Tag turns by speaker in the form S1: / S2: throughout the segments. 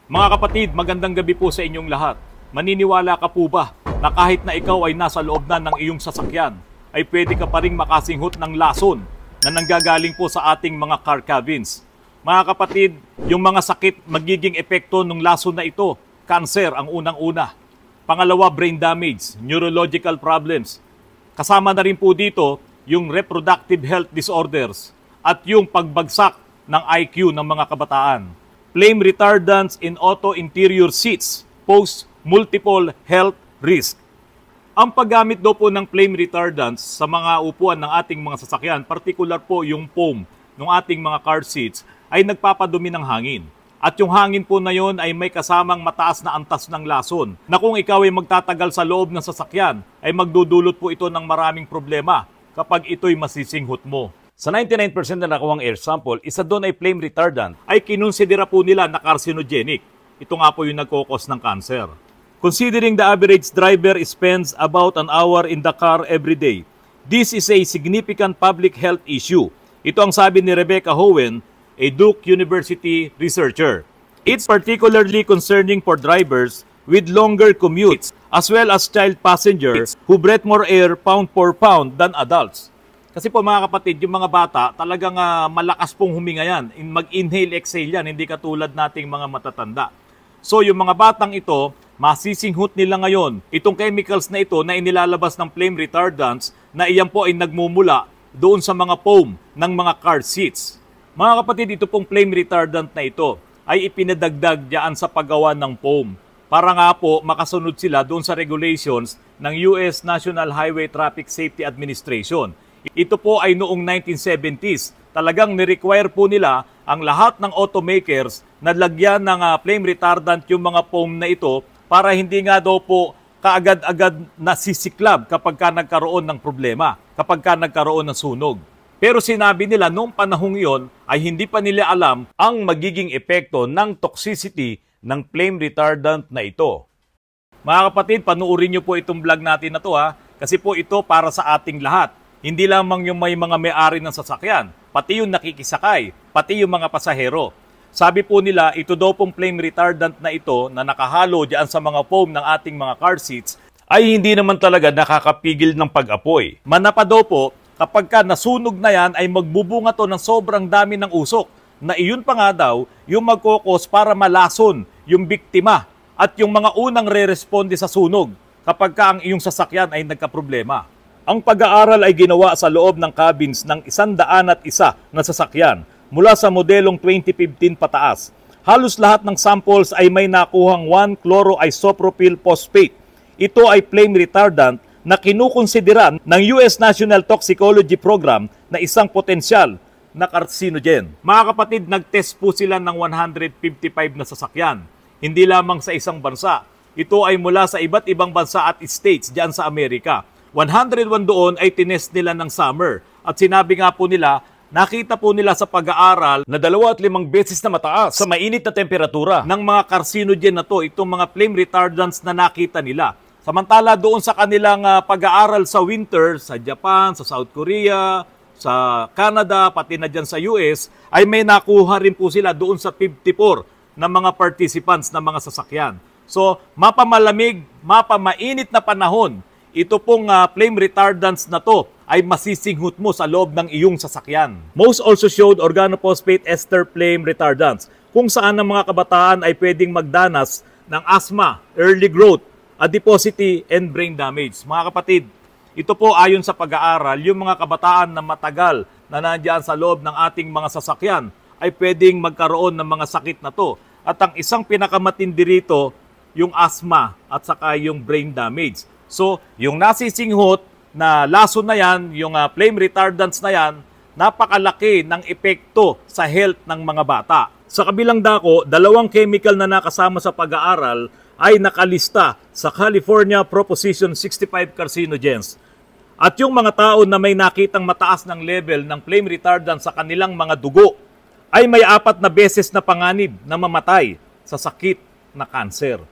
S1: Mga kapatid, magandang gabi po sa inyong lahat. Maniniwala ka po ba na kahit na ikaw ay nasa loob na ng iyong sasakyan, ay pwede ka pa ring makasinghot ng lason na nanggagaling po sa ating mga car cabins? Mga kapatid, yung mga sakit magiging epekto ng lason na ito, cancer ang unang-una. Pangalawa, brain damage, neurological problems. Kasama na rin po dito yung reproductive health disorders at yung pagbagsak ng IQ ng mga kabataan. Flame retardants in auto interior seats pose multiple health risk. Ang paggamit daw po ng flame retardants sa mga upuan ng ating mga sasakyan, particular po yung foam ng ating mga car seats, ay nagpapadumi ng hangin. At yung hangin po na yon ay may kasamang mataas na antas ng lason, na kung ikaw ay magtatagal sa loob ng sasakyan, ay magdudulot po ito ng maraming problema kapag ito'y masisinghot mo. Sa 99% na nakuhang air sample, isa doon ay flame retardant, ay kinonsidera po nila na carcinogenic. Ito nga po yung nagkokos ng cancer. Considering the average driver spends about an hour in the car every day, this is a significant public health issue. Ito ang sabi ni Rebecca Howen, a Duke University researcher. It's particularly concerning for drivers with longer commutes, as well as child passengers who breathe more air pound for pound than adults. Kasi po mga kapatid, yung mga bata, talagang malakas pong huminga yan. Mag-inhale, exhale yan, hindi katulad nating mga matatanda. So yung mga batang ito, masisinghot nila ngayon itong chemicals na ito na inilalabas ng flame retardants na iyan po ay nagmumula doon sa mga foam ng mga car seats. Mga kapatid, ito pong flame retardant na ito ay ipinadagdag diyan sa paggawa ng foam para nga po makasunod sila doon sa regulations ng US National Highway Traffic Safety Administration. Ito po ay noong 1970s. Talagang ni-require po nila ang lahat ng automakers na lagyan ng flame retardant yung mga foam na ito para hindi nga daw po kaagad-agad nasisiklab kapag ka nagkaroon ng problema, kapag ka nagkaroon ng sunog. Pero sinabi nila noong panahong iyon ay hindi pa nila alam ang magiging epekto ng toxicity ng flame retardant na ito. Mga kapatid, panuorin niyo po itong vlog natin na to kasi po ito para sa ating lahat. Hindi lamang yung may mga may-ari ng sasakyan, pati yung nakikisakay, pati yung mga pasahero. Sabi po nila, ito daw pong flame retardant na ito na nakahalo diyan sa mga foam ng ating mga car seats ay hindi naman talaga nakakapigil ng pag-apoy. Manapa daw po, kapag ka nasunog na yan ay magbubunga to ng sobrang dami ng usok na iyon pa nga daw yung magkokos para malason yung biktima at yung mga unang re-responde sa sunog kapag ka ang iyong sasakyan ay nagkaproblema. Ang pag-aaral ay ginawa sa loob ng cabins ng 101 na sasakyan mula sa modelong 2015 pataas. Halos lahat ng samples ay may nakuhang 1-chloroisopropyl phosphate. Ito ay flame retardant na kinukonsidera ng US National Toxicology Program na isang potensyal na carcinogen. Mga kapatid, nag-test po sila ng 155 na sasakyan. Hindi lamang sa isang bansa. Ito ay mula sa iba't ibang bansa at states diyan sa Amerika. 101 doon ay tinest nila ng summer. At sinabi nga po nila, nakita po nila sa pag-aaral na 2 at 5 beses na mataas sa mainit na temperatura ng mga carcinogen na to, itong mga flame retardants na nakita nila. Samantala doon sa kanilang pag-aaral sa winter, sa Japan, sa South Korea, sa Canada, pati na dyan sa US, ay may nakuha rin po sila doon sa 54 na mga participants na mga sasakyan. So, mapamalamig, mapamainit na panahon, ito pong flame retardants na to ay masisinghot mo sa loob ng iyong sasakyan. Most also showed organophosphate ester flame retardants, kung saan ang mga kabataan ay pwedeng magdanas ng asthma, early growth, adiposity, and brain damage. Mga kapatid, ito po ayon sa pag-aaral, yung mga kabataan na matagal na nandiyan sa loob ng ating mga sasakyan ay pwedeng magkaroon ng mga sakit na to. At ang isang pinakamatindi rito, yung asthma at saka yung brain damage. So, yung nasisinghot na lason na yan, yung flame retardants na yan, napakalaki ng epekto sa health ng mga bata. Sa kabilang dako, 2 chemical na nakasama sa pag-aaral ay nakalista sa California Proposition 65 carcinogens. At yung mga tao na may nakitang mataas ng level ng flame retardant sa kanilang mga dugo ay may 4 na beses na panganib na mamatay sa sakit na cancer.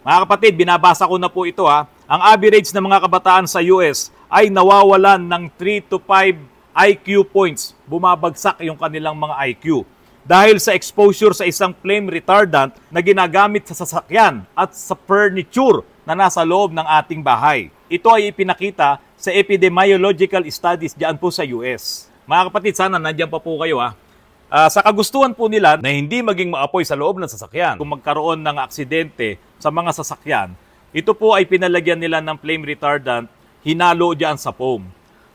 S1: Mga kapatid, binabasa ko na po ito Ang average ng mga kabataan sa US ay nawawalan ng 3 to 5 IQ points. Bumabagsak yung kanilang mga IQ. dahil sa exposure sa isang flame retardant na ginagamit sa sasakyan at sa furniture na nasa loob ng ating bahay. Ito ay ipinakita sa epidemiological studies diyan po sa US. Mga kapatid, sana nandiyan pa po kayo ha. Sa kagustuhan po nila na hindi maging maapoy sa loob ng sasakyan, kung magkaroon ng aksidente sa mga sasakyan, ito po ay pinalagyan nila ng flame retardant, hinalo diyan sa foam.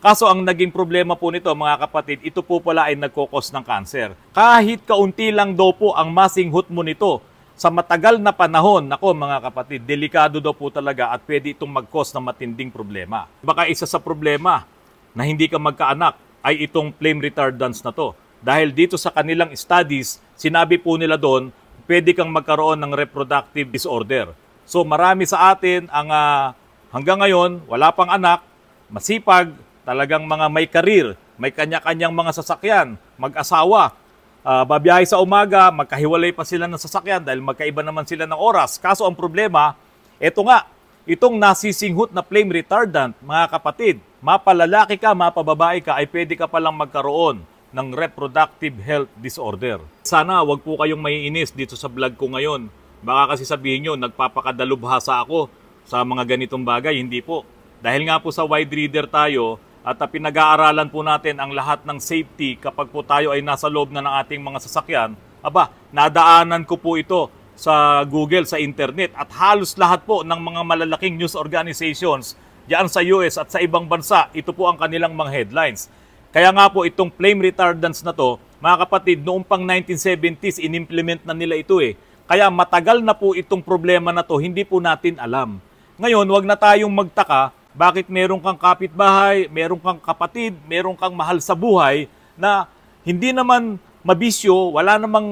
S1: Kaso ang naging problema po nito mga kapatid, ito po pala ay nagkokos ng cancer. Kahit kaunti lang daw po ang masinghot mo nito sa matagal na panahon, nako mga kapatid, delikado daw po talaga at pwede itong mag-cause ng matinding problema. Baka isa sa problema na hindi ka magkaanak ay itong flame retardants na to. Dahil dito sa kanilang studies, sinabi po nila doon, pwede kang magkaroon ng reproductive disorder. So marami sa atin ang hanggang ngayon, wala pang anak, masipag, talagang mga may karir, may kanya-kanyang mga sasakyan, mag-asawa, babiyahe sa umaga, magkahiwalay pa sila ng sasakyan dahil magkaiba naman sila ng oras. Kaso ang problema, itong nasisinghot na flame retardant, mga kapatid, mapalalaki ka, mapababae ka, ay pwede ka palang magkaroon ng reproductive health disorder. Sana wag po kayong maiinis dito sa vlog ko ngayon. Baka kasi sabihin nyo, nagpapakadalubhasa ako sa mga ganitong bagay. Hindi po. Dahil nga po sa wide reader tayo, at pinag-aaralan po natin ang lahat ng safety kapag po tayo ay nasa loob na ng ating mga sasakyan, nadaanan ko po ito sa Google, sa internet, at halos lahat po ng mga malalaking news organizations diyan sa US at sa ibang bansa, ito po ang kanilang mga headlines. Kaya nga po itong flame retardants na to, mga kapatid, noong pang 1970s, inimplement na nila ito eh. Kaya matagal na po itong problema na to, hindi po natin alam. Ngayon, wag na tayong magtaka, bakit meron kang kapitbahay, meron kang kapatid, meron kang mahal sa buhay na hindi naman mabisyo,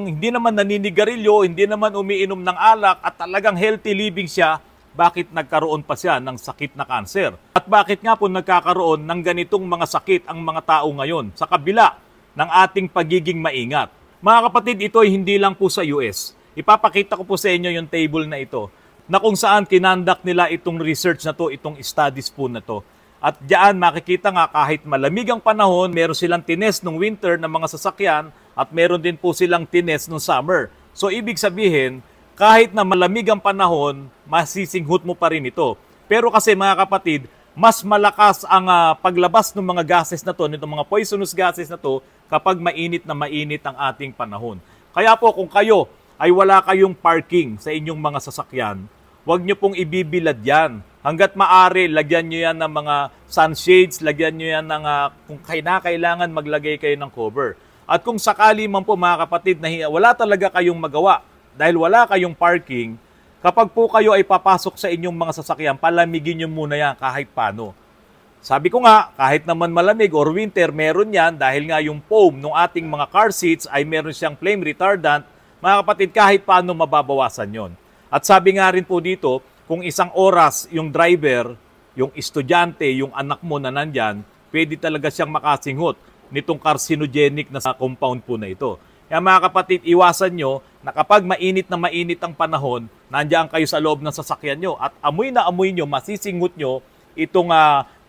S1: hindi naman naninigarilyo, hindi naman umiinom ng alak at talagang healthy living siya, bakit nagkaroon pa siya ng sakit na kanser? At bakit nga po nagkakaroon ng ganitong mga sakit ang mga tao ngayon sa kabila ng ating pagiging maingat? Mga kapatid, ito ay hindi lang po sa US. Ipapakita ko po sa inyo yung table na ito, na kung saan kinandak nila itong research na to, itong studies po na to. At diyan makikita nga kahit malamig ang panahon, meron silang tines nung winter ng mga sasakyan at meron din po silang tines nung summer. So ibig sabihin, kahit na malamig ang panahon, masisinghot mo pa rin ito. Pero kasi mga kapatid, mas malakas ang paglabas ng mga gases na to, nitong mga poisonous gases na to, kapag mainit na mainit ang ating panahon. Kaya po kung kayo ay wala kayong parking sa inyong mga sasakyan, huwag nyo pong ibibilad yan. Hanggat maaari, lagyan nyo yan ng mga sunshades, lagyan nyo yan ng kung kailangan maglagay kayo ng cover. At kung sakali man po mga kapatid na wala talaga kayong magawa dahil wala kayong parking, kapag po kayo ay papasok sa inyong mga sasakyan, palamigin nyo muna yan kahit paano. Sabi ko nga, kahit naman malamig or winter, meron yan dahil nga yung foam ng ating mga car seats ay meron siyang flame retardant. Mga kapatid, kahit paano mababawasan yon. At sabi nga rin po dito, kung isang oras yung driver, yung estudyante, yung anak mo na nandyan, pwede talaga siyang makasinghot nitong carcinogenic na sa compound po na ito. Kaya mga kapatid, iwasan nyo na kapag mainit na mainit ang panahon, nandiyan kayo sa loob ng sasakyan nyo at amoy na amoy nyo, masisinghot nyo itong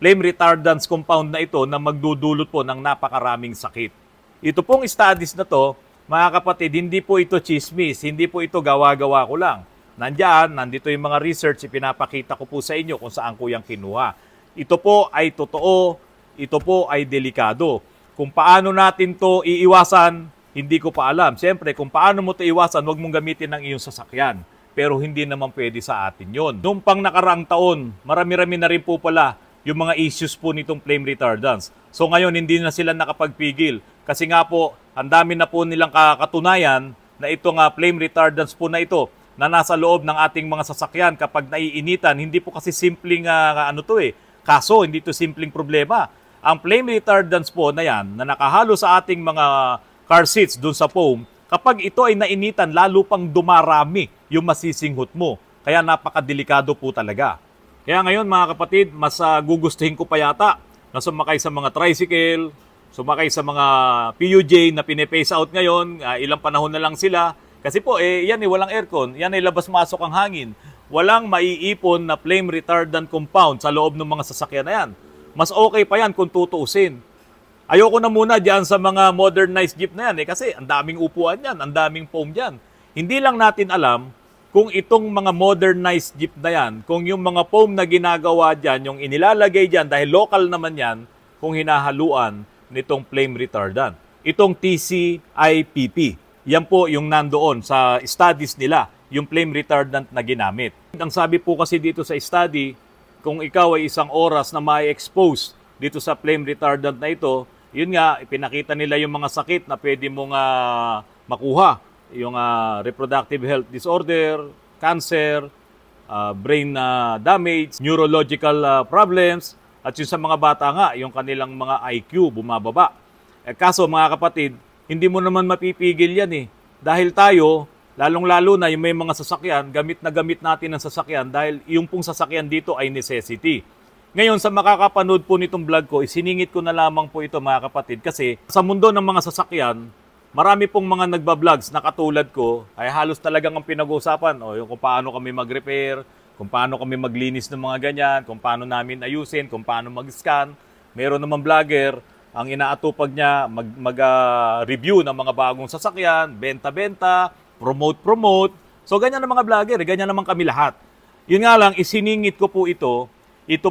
S1: flame retardants compound na ito na magdudulot po ng napakaraming sakit. Ito pong studies na to, mga kapatid, hindi po ito chismis, hindi po ito gawa-gawa ko lang. Nandito yung mga research, ipinapakita ko po sa inyo kung saan ko yung kinuha. Ito po ay totoo, ito po ay delikado. Kung paano natin to iiwasan, hindi ko pa alam. Siyempre, kung paano mo to iwasan, huwag mong gamitin ng iyong sasakyan. Pero hindi naman pwede sa atin yon. Noong pang nakaraang taon, marami-rami na rin po pala yung mga issues po nitong flame retardants. So ngayon, hindi na sila nakapagpigil. Kasi nga po, ang dami na po nilang katunayan na itong flame retardants po na ito, na nasa loob ng ating mga sasakyan kapag naiinitan, hindi po kasi simpleng kaso, hindi to simpleng problema. Ang flame retardants po na yan, na nakahalo sa ating mga car seats dun sa foam, kapag ito ay nainitan, lalo pang dumarami yung masisinghot mo. Kaya napakadelikado po talaga. Kaya ngayon mga kapatid, mas gugustuhin ko pa yata na sumakay sa mga tricycle, sumakay sa mga PUJ na pine-phase out ngayon, ilang panahon na lang sila. Kasi po, yan walang aircon, yan ay labas-masok ang hangin. Walang maiipon na flame retardant compound sa loob ng mga sasakyan na yan. Mas okay pa yan kung tutuusin. Ayoko na muna dyan sa mga modernized jeep na yan kasi ang daming upuan yan, ang daming foam dyan. Hindi lang natin alam kung itong mga modernized jeep na yan, kung yung mga foam na ginagawa dyan, yung inilalagay dyan, dahil local naman yan, kung hinahaluan nitong flame retardant. Itong TCIPP, yan po yung nandoon sa studies nila, yung flame retardant na ginamit. Ang sabi po kasi dito sa study, kung ikaw ay isang oras na ma-expose dito sa flame retardant na ito, yun nga, pinakita nila yung mga sakit na pwede mong makuha. Yung reproductive health disorder, cancer, brain damage, neurological problems, at yung sa mga bata nga, yung kanilang mga IQ bumababa. Kaso mga kapatid, hindi mo naman mapipigil yan eh. Dahil tayo, lalong-lalo na yung may mga sasakyan, gamit na gamit natin ang sasakyan dahil yung pong sasakyan dito ay necessity. Ngayon, sa makakapanood po nitong vlog ko, isiningit ko na lamang po ito mga kapatid kasi sa mundo ng mga sasakyan, marami pong mga nagba-vlogs na katulad ko ay halos talagang ang pinag-uusapan yung kung paano kami mag-repair, kung paano kami maglinis ng mga ganyan, kung paano namin ayusin, kung paano mag-scan. Meron naman vlogger, ang inaatupag niya mag-review ng mga bagong sasakyan, benta-benta, promote-promote. So ganyan ng mga vlogger, ganyan naman kami lahat. Yun nga lang, isiningit ko po ito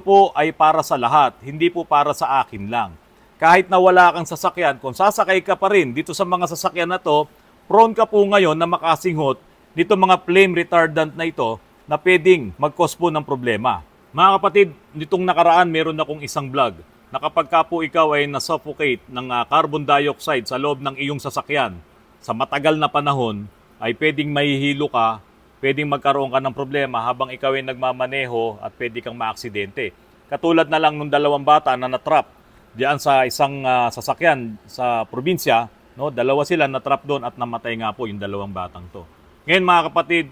S1: po ay para sa lahat, hindi po para sa akin lang. Kahit na wala kang sasakyan, kung sasakay ka pa rin dito sa mga sasakyan na to, prone ka po ngayon na makasinghot dito mga flame retardant na ito na pwedeng mag-cause po ng problema. Mga kapatid, nitong nakaraan meron akong isang vlog na kapag ka po ikaw ay nasuffocate ng carbon dioxide sa loob ng iyong sasakyan sa matagal na panahon, ay pwedeng mahihilo ka, pwedeng magkaroon ka ng problema habang ikaw ay nagmamaneho at pwede kang maaksidente. Katulad na lang nung dalawang bata na natrap diyan sa isang sasakyan sa probinsya, no? Dalawa sila natrap doon at namatay nga po yung dalawang batang to. Ngayon mga kapatid,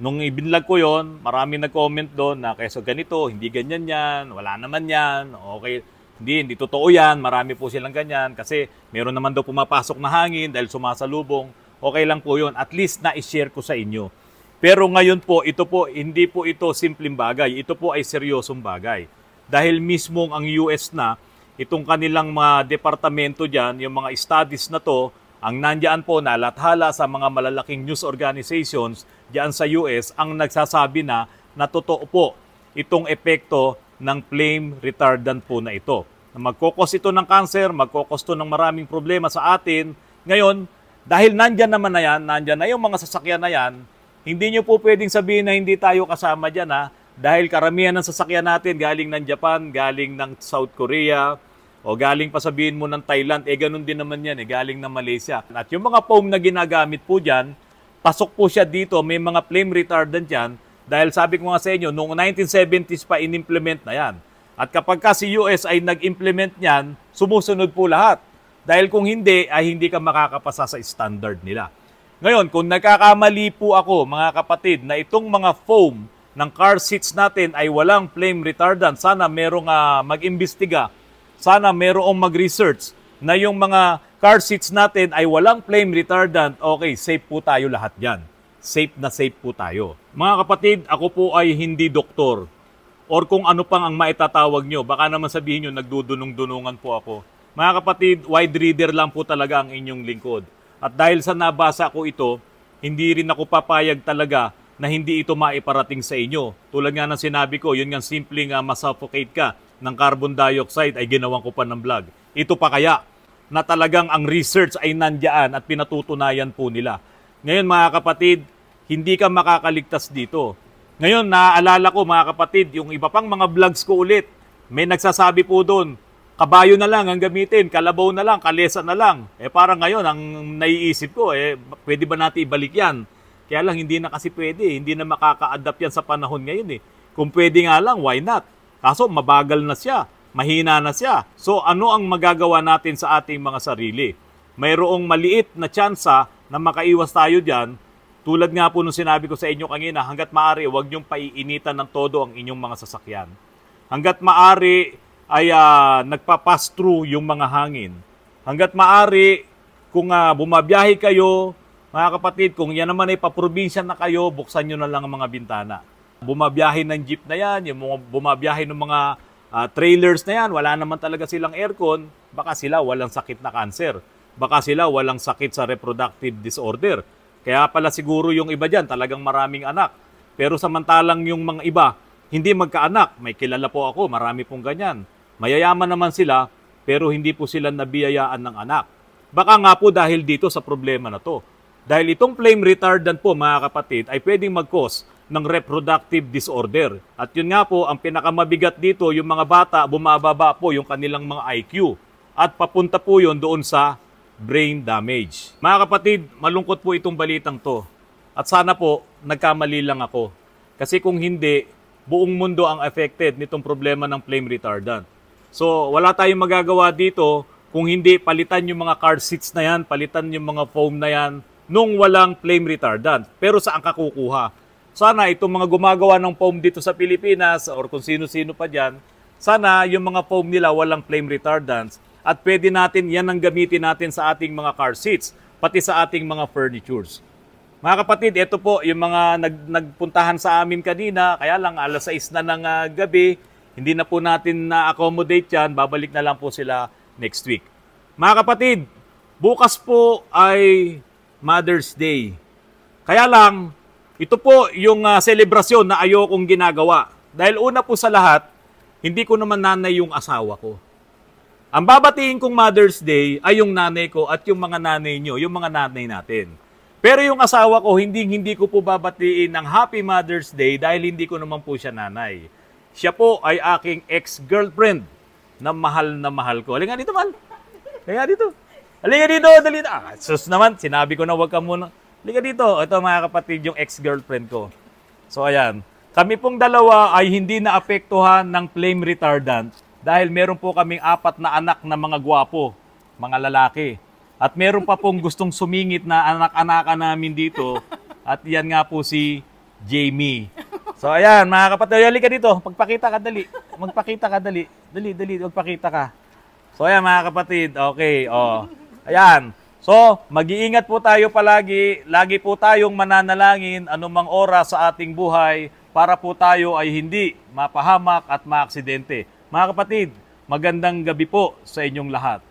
S1: nung ibinlag ko yon, marami nag-comment doon na kaysa ganito, hindi ganyan yan, wala naman yan, okay, hindi totoo yan, marami po silang ganyan kasi meron naman daw pumapasok na hangin dahil sumasalubong, okay lang po yon, at least na-share ko sa inyo. Pero ngayon po, hindi po ito simpleng bagay. Ito po ay seryosong bagay. Dahil mismo ang US na, itong kanilang mga departamento dyan, yung mga studies na to, ang nandyan po na lathala sa mga malalaking news organizations dyan sa US, ang nagsasabi na totoo po itong epekto ng flame retardant po na ito. Magkokos ito ng cancer, magkokos ito ng maraming problema sa atin. Ngayon, dahil nandyan naman na yan, nandyan na yung mga sasakyan na yan, hindi nyo po pwedeng sabihin na hindi tayo kasama dyan dahil karamihan ng sasakyan natin galing ng Japan, galing ng South Korea, o galing pa sabihin mo ng Thailand, ganun din naman yan, galing ng Malaysia. At yung mga foam na ginagamit po dyan, pasok po siya dito, may mga flame retardant yan, dahil sabi ko nga sa inyo, noong 1970s pa in-implement na yan. At kapag ka si US ay nag-implement niyan, sumusunod po lahat. Dahil kung hindi, ay hindi ka makakapasa sa standard nila. Ngayon, kung nagkakamali po ako, mga kapatid, na itong mga foam ng car seats natin ay walang flame retardant, sana merong mag-imbestiga, sana merong mag-research na yung mga car seats natin ay walang flame retardant, okay, safe po tayo lahat dyan. Safe na safe po tayo. Mga kapatid, ako po ay hindi doktor. Or kung ano pang ang maitatawag nyo, baka naman sabihin nyo, nagdudunong-dunungan po ako. Mga kapatid, wide reader lang po talaga ang inyong lingkod. At dahil sa nabasa ko ito, hindi rin ako papayag talaga na hindi ito maiparating sa inyo. Tulad nga ng sinabi ko, yun nga simpleng masuffocate ka ng carbon dioxide ay ginawan ko pa ng vlog. Ito pa kaya na talagang ang research ay nandiyan at pinatutunayan po nila. Ngayon mga kapatid, hindi ka makakaligtas dito. Ngayon naaalala ko mga kapatid, yung iba pang mga vlogs ko ulit, may nagsasabi po doon, kabayo na lang ang gamitin, kalabaw na lang, kalesa na lang. Parang ngayon, ang naiisip ko, pwede ba natin ibalik yan? Kaya lang, hindi na kasi pwede. Hindi na makaka-adapt yan sa panahon ngayon. Kung pwede nga lang, why not? Kaso, mabagal na siya. Mahina na siya. So, ano ang magagawa natin sa ating mga sarili? Mayroong maliit na tsansa na makaiwas tayo dyan. Tulad nga po nung sinabi ko sa inyo kanina, hanggat maaari, huwag niyong paiinitan ng todo ang inyong mga sasakyan. Hanggat maaari, ay nagpa-pass through yung mga hangin. Hanggat maaari, kung bumabiyahe kayo, mga kapatid, kung yan naman ay paprobinsya na kayo, buksan nyo na lang ang mga bintana. Bumabiyahe ng jeep na yan, yung mga bumabiyahe ng mga trailers na yan, wala naman talaga silang aircon, baka sila walang sakit na cancer. Baka sila walang sakit sa reproductive disorder. Kaya pala siguro yung iba dyan, talagang maraming anak. Pero samantalang yung mga iba, hindi magkaanak. May kilala po ako, marami pong ganyan. Mayayaman naman sila, pero hindi po sila nabiyayaan ng anak. Baka nga po dahil dito sa problema na to. Dahil itong flame retardant po, mga kapatid, ay pwedeng mag-cause ng reproductive disorder. At yun nga po, ang pinakamabigat dito, yung mga bata, bumababa po yung kanilang mga IQ. At papunta po yun doon sa brain damage. Mga kapatid, malungkot po itong balitang to. At sana po, nagkamali lang ako. Kasi kung hindi, buong mundo ang affected nitong problema ng flame retardant. So, wala tayong magagawa dito kung hindi palitan yung mga car seats na yan, palitan yung mga foam na yan, nung walang flame retardant. Pero saan ka kukuha? Sana itong mga gumagawa ng foam dito sa Pilipinas or kung sino-sino pa dyan, sana yung mga foam nila walang flame retardants at pwede natin yan ang gamitin natin sa ating mga car seats, pati sa ating mga furnitures. Mga kapatid, ito po yung mga nagpuntahan sa amin kanina, kaya lang alas 6 na ng gabi, hindi na po natin na-accommodate yan, babalik na lang po sila next week. Mga kapatid, bukas po ay Mother's Day. Kaya lang, ito po yung selebrasyon na ayokong ginagawa. Dahil una po sa lahat, hindi ko naman nanay yung asawa ko. Ang babatiin kong Mother's Day ay yung nanay ko at yung mga nanay nyo, yung mga nanay natin. Pero yung asawa ko, hindi ko po babatiin ng Happy Mother's Day dahil hindi ko naman po siya nanay. Siya po ay aking ex-girlfriend na mahal ko. Halika dito, mahal. Halika dito. Halika dito, dali. Sus naman, sinabi ko na wag ka muna. Halika dito. Ito mga kapatid, yung ex-girlfriend ko. So ayan, kami pong dalawa ay hindi naapektuhan ng flame retardant dahil meron po kaming 4 na anak na mga gwapo, mga lalaki. At meron pa pong gustong sumingit na anak-anakan namin dito at yan nga po si Jamie. So ayan, mga kapatid, halika dito. Magpakita ka, dali. Magpakita ka, dali. Dali, magpakita ka. So ayan, mga kapatid, okay, oh. Ayan. So, mag-iingat po tayo palagi. Lagi po tayong mananalangin anumang oras sa ating buhay para po tayo ay hindi mapahamak at maaksidente. Mga kapatid, magandang gabi po sa inyong lahat.